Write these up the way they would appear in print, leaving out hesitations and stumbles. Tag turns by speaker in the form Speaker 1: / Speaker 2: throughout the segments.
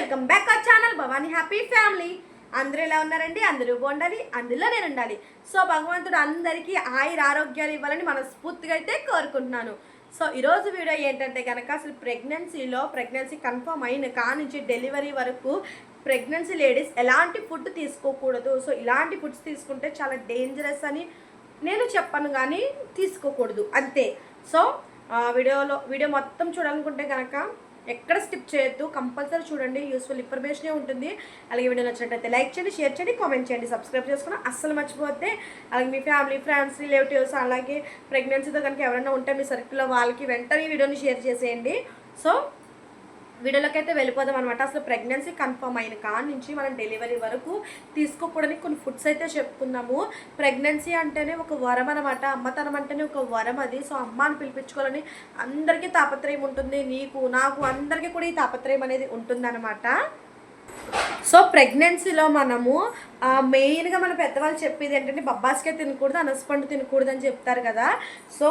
Speaker 1: Welcome back our channel Bhavani happy family. అందరూ ఎలా ఉన్నారండి? అందరూ బాగుండాలి, అందులో నేను ఉండాలి. సో భగవంతుడు అందరికీ ఆయుర ఆరోగ్యాలు ఇవ్వాలని మనస్ఫూర్తిగా అయితే కోరుకుంటున్నాను. సో ఈరోజు వీడియో ఏంటంటే కనుక అసలు ప్రెగ్నెన్సీ కన్ఫర్మ్ అయిన కానించి డెలివరీ వరకు ప్రెగ్నెన్సీ లేడీస్ ఎలాంటి ఫుడ్ తీసుకోకూడదు. సో ఇలాంటి ఫుడ్స్ తీసుకుంటే చాలా డేంజరస్ అని నేను చెప్పను, కానీ తీసుకోకూడదు అంతే. సో వీడియో మొత్తం చూడాలనుకుంటే కనుక ఎక్కడ స్కిప్ చేయొద్దు, కంపల్సరీ చూడండి, యూస్ఫుల్ ఇన్ఫర్మేషనే ఉంటుంది. అలాగే వీడియో నచ్చినట్లయితే లైక్ చేయండి, షేర్ చేయండి, కామెంట్ చేయండి, సబ్స్క్రైబ్ చేసుకుని అస్సలు మర్చిపోతే. అలాగే మీ ఫ్యామిలీ, ఫ్రెండ్స్, రిలేటివ్స్, అలాగే ప్రెగ్నెన్సీతో కనుక ఎవరైనా ఉంటే మీ సర్కిల్లో వాళ్ళకి వెంటనే ఈ వీడియోని షేర్ చేసేయండి. సో వీడియోలోకి అయితే వెళ్ళిపోదాం అనమాట. అసలు ప్రెగ్నెన్సీ కన్ఫర్మ్ అయిన కాడి నుంచి మనం డెలివరీ వరకు తీసుకోకూడని కొన్ని ఫుడ్స్ అయితే చెప్పుకుందాము. ప్రెగ్నెన్సీ అంటేనే ఒక వరం అనమాట, అమ్మతనం అంటేనే ఒక వరం అది. సో అమ్మని పిలిపించుకోవాలని అందరికీ తాపత్రయం ఉంటుంది, నీకు నాకు అందరికీ కూడా ఈ తాపత్రయం అనేది ఉంటుందన్నమాట. సో ప్రెగ్నెన్సీలో మనము మెయిన్గా మన పెద్దవాళ్ళు చెప్పేది ఏంటంటే బొబ్బాస్కాయ తినకూడదు, అనసపండు తినకూడదు అని చెప్తారు కదా. సో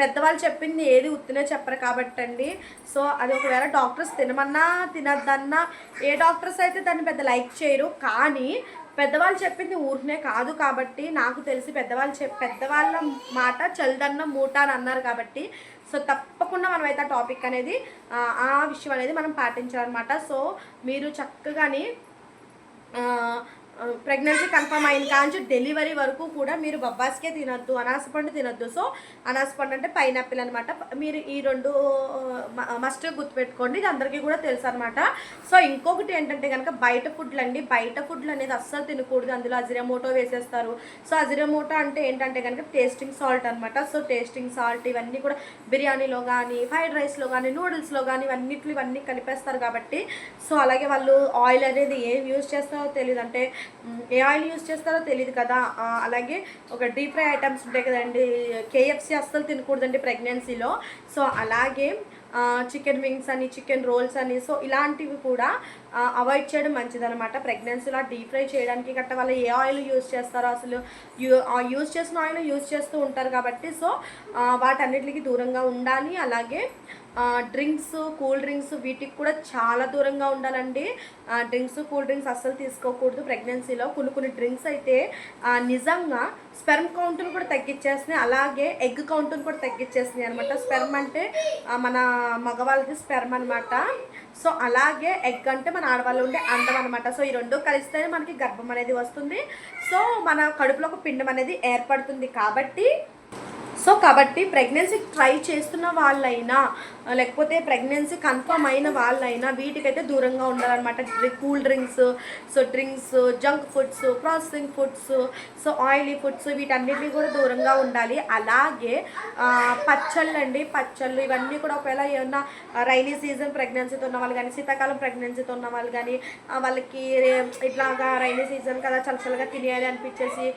Speaker 1: పెద్దవాళ్ళు చెప్పింది ఏది ఉత్తినే చెప్పరు కాబట్టి అండి. సో అది ఒకవేళ డాక్టర్స్ తినమన్నా తినద్దన్నా ఏ డాక్టర్స్ అయితే దాన్ని పెద్ద లైక్ చేయరు, కానీ పెద్దవాళ్ళు చెప్పింది ఊరినే కాదు కాబట్టి నాకు తెలిసి పెద్దవాళ్ళ మాట చల్దన్న మూట అని అన్నారు కాబట్టి సో తప్పకుండా మనమైతే ఆ టాపిక్ అనేది ఆ విషయం అనేది మనం పాటించాలన్నమాట. సో మీరు చక్కగాని ప్రెగ్నెన్సీ కన్ఫర్మ్ అయిన కాంచి డెలివరీ వరకు కూడా మీరు బొబ్బాస్కాయ తినొద్దు, అనాసపండు తినొద్దు. సో అనాసపండు అంటే పైనాపిల్ అనమాట. మీరు ఈ రెండు మస్ట్గా గుర్తుపెట్టుకోండి, ఇది అందరికీ కూడా తెలుసు అనమాట. సో ఇంకొకటి ఏంటంటే కనుక బయట ఫుడ్లు అండి, బయట ఫుడ్లు అనేది అస్సలు తినకూడదు, అందులో అజినోమోటో వేసేస్తారు. సో అజినోమోటో అంటే ఏంటంటే కనుక టేస్టింగ్ సాల్ట్ అనమాట. సో టేస్టింగ్ సాల్ట్ ఇవన్నీ కూడా బిర్యానీలో కానీ, ఫ్రైడ్ రైస్లో కానీ, నూడిల్స్లో కానీ ఇవన్నీ కలిపేస్తారు కాబట్టి. సో అలాగే వాళ్ళు ఆయిల్ అనేది ఏం యూజ్ చేస్తారో తెలియదు, అంటే ఏ ఆయిల్ యూజ్ చేస్తారో తెలియదు కదా. అలాగే ఒక డీప్ ఫ్రై ఐటమ్స్ ఉంటాయి కదండి, KFC అస్సలు తినకూడదండి ప్రెగ్నెన్సీలో. సో అలాగే చికెన్ వింగ్స్ అని, చికెన్ రోల్స్ అని, సో ఇలాంటివి కూడా అవాయిడ్ చేయడం మంచిదన్నమాట. ప్రెగ్నెన్సీలో డీప్ ఫ్రై చేయడానికి గట్ట వాళ్ళు ఏ ఆయిల్ యూజ్ చేస్తారో అసలు యూజ్ చేసిన ఆయిల్ యూజ్ చేస్తూ ఉంటారు కాబట్టి సో వాటన్నిటికి దూరంగా ఉండాలి. అలాగే డ్రింక్స్, కూల్ డ్రింక్స్ వీటికి కూడా చాలా దూరంగా ఉండాలండి. డ్రింక్స్, కూల్ డ్రింక్స్ అస్సలు తీసుకోకూడదు ప్రెగ్నెన్సీలో. కొన్ని డ్రింక్స్ అయితే నిజంగా స్పెర్మ్ కౌంట్ను కూడా తగ్గించేస్తున్నాయి, అలాగే ఎగ్ కౌంట్ను కూడా తగ్గించేస్తున్నాయి అనమాట. స్పెర్మ్ అంటే మన మగవాళ్ళది స్పెర్మ్ అనమాట. సో అలాగే ఎగ్ అంటే మన ఆడవాళ్ళు ఉండే అందం అనమాట. సో ఈ రెండు కలిస్తేనే మనకి గర్భం అనేది వస్తుంది. సో మన కడుపులో ఒక పిండం అనేది ఏర్పడుతుంది కాబట్టి ప్రెగ్నెన్సీ ట్రై చేస్తున్న వాళ్ళైనా లేకపోతే ప్రెగ్నెన్సీ కన్ఫర్మ్ అయిన వాళ్ళైనా వీటికైతే దూరంగా ఉండాలన్నమాట. Cool drinks, so drinks, junk foods, processing foods, so oily foods వీటన్నిటిని కూడా దూరంగా ఉండాలి. అలాగే పచ్చళ్ళు ఇవన్నీ కూడా ఒకవేళ ఏమన్నా రైనీ సీజన్ ప్రెగ్నెన్సీతో ఉన్న వాళ్ళు కానీ, శీతాకాలం ప్రెగ్నెన్సీతో ఉన్న వాళ్ళు కానీ వాళ్ళకి ఇట్లాగా రైనీ సీజన్ కదా చల్లగా తినేయాలి అనిపించేసి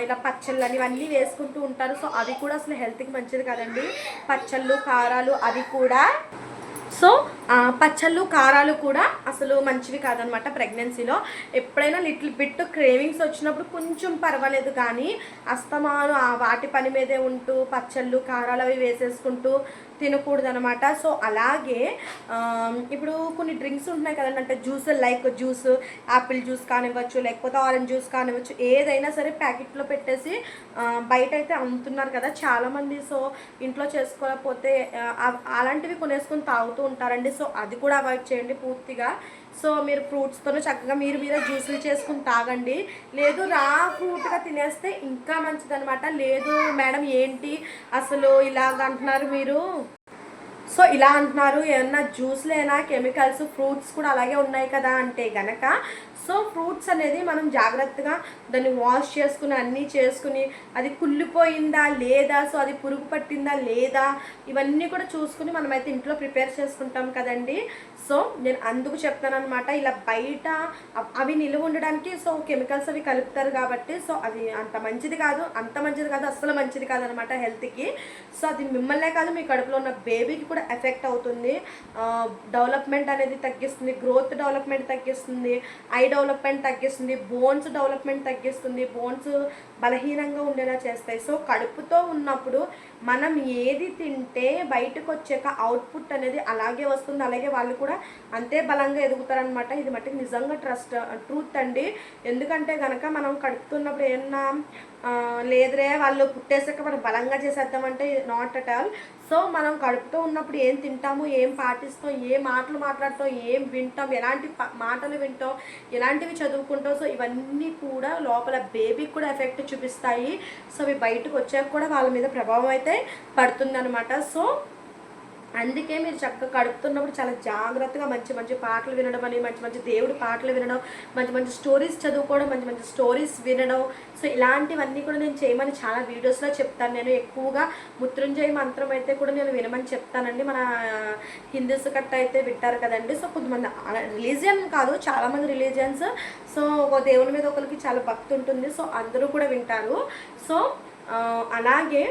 Speaker 1: ఇలా పచ్చళ్ళు అని ఇవన్నీ వేసుకుంటూ ఉంటారు. సో అవి కూడా అసలు హెల్త్కి మంచిది కదండి. పచ్చళ్ళు, కారాలు అవి కూడా. సో పచ్చళ్ళు, కారాలు కూడా అసలు మంచివి కాదనమాట ప్రెగ్నెన్సీలో. ఎప్పుడైనా లిటిల్ బిట్ క్రేవింగ్స్ వచ్చినప్పుడు కొంచెం పర్వాలేదు, కానీ అస్తమాను వాటి పని మీదే ఉంటూ పచ్చళ్ళు, కారాలు అవి వేసేసుకుంటూ తినకూడదు అనమాట. సో అలాగే ఇప్పుడు కొన్ని డ్రింక్స్ ఉంటున్నాయి కదండి, అంటే juice, like juice, apple juice కానివ్వచ్చు, లేకపోతే ఆరెంజ్ జ్యూస్ కానివ్వచ్చు, ఏదైనా సరే ప్యాకెట్లో పెట్టేసి బయట అయితే అమ్ముతున్నారు కదా చాలామంది. సో ఇంట్లో చేసుకోకపోతే అలాంటివి కొనేసుకొని తాగుతూ ఉంటారండి. సో అది కూడా అవాయిడ్ చేయండి పూర్తిగా. సో మీరు ఫ్రూట్స్తోనే చక్కగా మీరే జ్యూసులు చేసుకుని తాగండి. లేదు రా ఫ్రూట్గా తినేస్తే ఇంకా మంచిదనమాట. లేదు మేడం ఏంటి అసలు ఇలాగ అంటున్నారు మీరు, సో ఇలా అంటున్నారు, ఏమన్నా జ్యూస్లేనా కెమికల్స్, ఫ్రూట్స్ కూడా అలాగే ఉన్నాయి కదా అంటే గనక సో ఫ్రూట్స్ అనేది మనం జాగ్రత్తగా దాన్ని వాష్ చేసుకుని అన్నీ చేసుకుని అది కుళ్ళిపోయిందా లేదా, సో అది పురుగు పట్టిందా లేదా ఇవన్నీ కూడా చూసుకుని మనమైతే ఇంట్లో ప్రిపేర్ చేసుకుంటాం కదండి. సో నేను అందుకు చెప్తాను అనమాట. ఇలా బయట అవి నిలువ ఉండడానికి సో కెమికల్స్ అవి కలుపుతారు కాబట్టి సో అది అంత మంచిది కాదు, అస్సలు మంచిది కాదనమాట హెల్త్కి. సో అది మిమ్మల్నే కాదు మీ కడుపులో ఉన్న బేబీకి కూడా ఎఫెక్ట్ అవుతుంది. డెవలప్మెంట్ అనేది తగ్గిస్తుంది, గ్రోత్ డెవలప్మెంట్ తగ్గిస్తుంది, ఐ డెవలప్మెంట్ తగ్గిస్తుంది, బోన్స్ డెవలప్మెంట్ తగ్గిస్తుంది, బోన్స్ బలహీనంగా ఉండేలా చేస్తాయి. సో కడుపుతో ఉన్నప్పుడు మనం ఏది తింటే బయటకు వచ్చాక అవుట్పుట్ అనేది అలాగే వస్తుంది, అలాగే వాళ్ళు కూడా అంతే బలంగా ఎదుగుతారనమాట. ఇది మట్టుకు నిజంగా ట్రూత్ అండి. ఎందుకంటే కనుక మనం కడుపుతున్నప్పుడు ఏమన్నా లేదురే వాళ్ళు పుట్టేసాక మనం బలంగా చేసేద్దామంటే నాట్ అట్ ఆల్. సో మనం కడుపుతో ఉన్నప్పుడు ఏం తింటాము, ఏం పాటిస్తాం, ఏ మాటలు మాట్లాడతాం, ఏం వింటాం, ఎలాంటి మాటలు వింటాం, ఎలాంటివి చదువుకుంటాం, సో ఇవన్నీ కూడా లోపల బేబీకి కూడా ఎఫెక్ట్ చూపిస్తాయి. సో అవి బయటకు వచ్చాక కూడా వాళ్ళ మీద ప్రభావం అయితే పడుతుందన్నమాట. సో అందుకే మీరు చక్కగా కడుపుతున్నప్పుడు చాలా జాగ్రత్తగా మంచి మంచి పాటలు వినడం అని, మంచి మంచి దేవుడి పాటలు వినడం, మంచి మంచి స్టోరీస్ చదువుకోవడం, మంచి మంచి స్టోరీస్ వినడం. సో ఇలాంటివన్నీ కూడా నేను చేయమని చాలా వీడియోస్లో చెప్తాను. నేను ఎక్కువగా మృత్యుంజయ మంత్రం అయితే కూడా నేను వినమని చెప్తానండి. మన హిందూస్ కట్ట అయితే వింటారు కదండి. సో కొంతమంది రిలీజియన్ కాదు, చాలామంది రిలీజియన్స్, సో ఒక దేవుని మీద ఒకరికి చాలా భక్తి ఉంటుంది, సో అందరూ కూడా వింటారు. సో అలాగే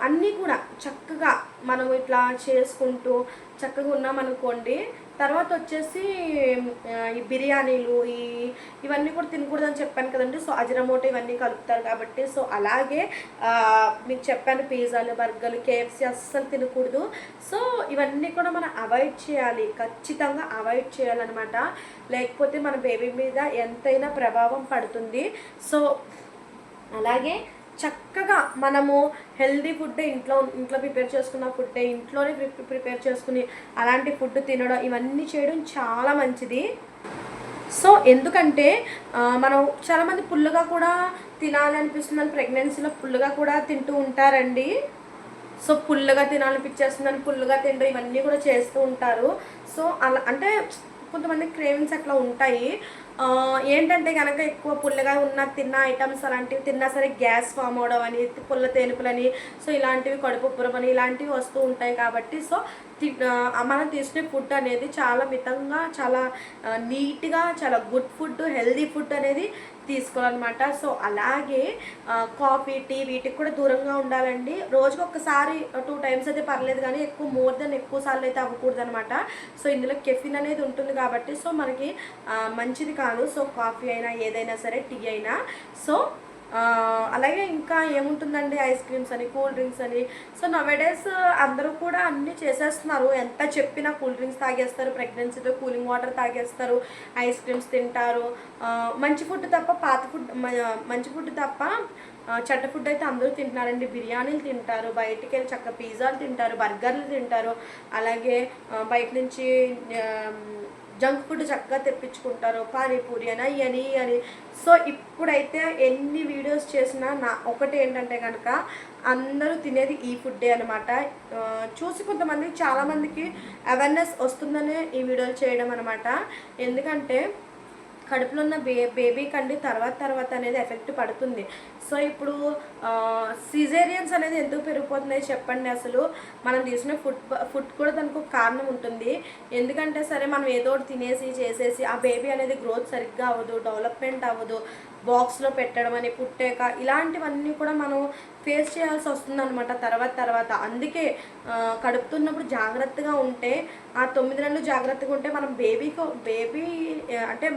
Speaker 1: అన్నీ కూడా చక్కగా మనం ఇట్లా చేసుకుంటూ చక్కగా ఉన్నామనుకోండి. తర్వాత వచ్చేసి ఈ బిర్యానీలు ఇవన్నీ కూడా తినకూడదని చెప్పాను కదండి. సో అజినమోటో ఇవన్నీ కలుపుతారు కాబట్టి, సో అలాగే మీకు చెప్పాను పిజ్జాలు, బర్గర్లు, కేఎఫ్సీ అస్సలు తినకూడదు. సో ఇవన్నీ కూడా మనం అవాయిడ్ చేయాలి, ఖచ్చితంగా అవాయిడ్ చేయాలన్నమాట. లేకపోతే మన బేబీ మీద ఎంతైనా ప్రభావం పడుతుంది. సో అలాగే చక్కగా మనము హెల్దీ ఫుడ్ ఇంట్లో ప్రిపేర్ చేసుకున్న ఫుడ్డే ఇంట్లోనే ప్రిపేర్ చేసుకుని అలాంటి ఫుడ్ తినడం, ఇవన్నీ చేయడం చాలా మంచిది. సో ఎందుకంటే మనం చాలామంది పుల్లగా కూడా తినాలి అనిపిస్తుందని ప్రెగ్నెన్సీలో పుల్లగా కూడా తింటూ ఉంటారండి. సో పుల్లగా తినాలనిపించేస్తుందని పుల్లగా తినడం ఇవన్నీ కూడా చేస్తూ ఉంటారు. సో అలా అంటే కొంతమంది క్రేవింగ్స్ అట్లా ఉంటాయి. ఏంటంటే కనుక ఎక్కువ పుల్లగా ఉన్న తిన్న ఐటమ్స్ అలాంటివి తిన్నా సరే గ్యాస్ ఫామ్ అవడం అని, పుల్ల తేనుపులని, సో ఇలాంటివి కడుపు ఉబ్బరం అని ఇలాంటివి వస్తూ ఉంటాయి. కాబట్టి సో మనం తీసుకునే ఫుడ్ అనేది చాలా మితంగా, చాలా నీట్గా, చాలా గుడ్ ఫుడ్, హెల్దీ ఫుడ్ అనేది తీసుకోవాలన్నమాట. సో అలాగే కాఫీ, టీ వీటికి కూడా దూరంగా ఉండాలండి. రోజుకి ఒక్కసారి 2 times అయితే పర్లేదు, కానీ ఎక్కువ సార్లు అయితే అవ్వకూడదు అనమాట. సో ఇందులో కెఫిన్ అనేది ఉంటుంది కాబట్టి సో మనకి మంచిది కాదు. సో కాఫీ అయినా ఏదైనా సరే, టీ అయినా. సో అలాగే ఇంకా ఏముంటుందండి, ఐస్ క్రీమ్స్ అని, కూల్ డ్రింక్స్ అని. సో నవేడేస్ అందరూ కూడా అన్నీ చేసేస్తున్నారు. ఎంత చెప్పినా కూల్ డ్రింక్స్ తాగేస్తారు, ప్రెగ్నెన్సీతో కూలింగ్ వాటర్ తాగేస్తారు, ఐస్ క్రీమ్స్ తింటారు. మంచి ఫుడ్ తప్ప చెడ్డ ఫుడ్ అయితే అందరూ తింటున్నారండి. బిర్యానీలు తింటారు, బయటికి వెళ్ళి చక్కగా పిజ్జాలు తింటారు, బర్గర్లు తింటారు, అలాగే బయట నుంచి జంక్ ఫుడ్ చక్కగా తెప్పించుకుంటారు, పానీపూరి అని. సో ఇప్పుడైతే ఎన్ని వీడియోస్ చేసినా ఒకటి ఏంటంటే కనుక అందరూ తినేది ఈ ఫుడ్డే అనమాట. చూసి కొంతమందికి, చాలామందికి అవేర్నెస్ వస్తుందనే ఈ వీడియోలు చేయడం అనమాట. ఎందుకంటే కడుపులో ఉన్న బేబీకి అండి తర్వాత అనేది ఎఫెక్ట్ పడుతుంది. సో ఇప్పుడు సిజేరియన్స్ అనేది ఎందుకు పెరిగిపోతున్నాయి చెప్పండి. అసలు మనం తీసుకునే ఫుడ్ కూడా దానికి ఒక కారణం ఉంటుంది. ఎందుకంటే సరే మనం ఏదో ఒకటి తినేసి చేసేసి ఆ బేబీ అనేది గ్రోత్ సరిగ్గా అవ్వదు, డెవలప్మెంట్ అవ్వదు, బాక్స్లో పెట్టడం అని, పుట్టాక ఇలాంటివన్నీ కూడా మనం ఫేస్ చేయాల్సి వస్తుంది అనమాట తర్వాత. అందుకే కడుపుతున్నప్పుడు జాగ్రత్తగా ఉంటే, ఆ 9 నెలలు జాగ్రత్తగా ఉంటే మనం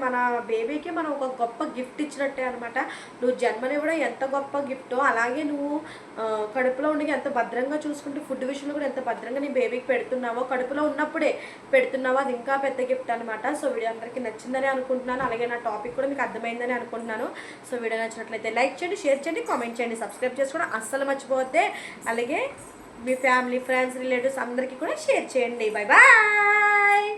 Speaker 1: మన బేబీకి మనం ఒక గొప్ప గిఫ్ట్ ఇచ్చినట్టే అనమాట. నువ్వు జన్మనివ్వడం ఎంత గొప్ప గిఫ్టో, అలాగే నువ్వు కడుపులో ఉండి ఎంత భద్రంగా చూసుకుంటూ ఫుడ్ విషయంలో కూడా ఎంత భద్రంగా నీ బేబీకి పెడుతున్నావో, కడుపులో ఉన్నప్పుడే పెడుతున్నావో, అది ఇంకా పెద్ద గిఫ్ట్ అనమాట. సో వీడియో అందరికీ నచ్చిందని అనుకుంటున్నాను, అలాగే నా టాపిక్ కూడా మీకు అర్థమైందని అనుకుంటున్నాను. సో వీడియో నచ్చినట్లయితే లైక్ చేయండి, షేర్ చేయండి, కామెంట్ చేయండి, సబ్స్క్రైబ్ చేసుకోవడం అస్సలు మర్చిపోతే. అలాగే మీ ఫ్యామిలీ, ఫ్రెండ్స్, రిలేటివ్స్ అందరికీ కూడా షేర్ చేయండి. Bye bye.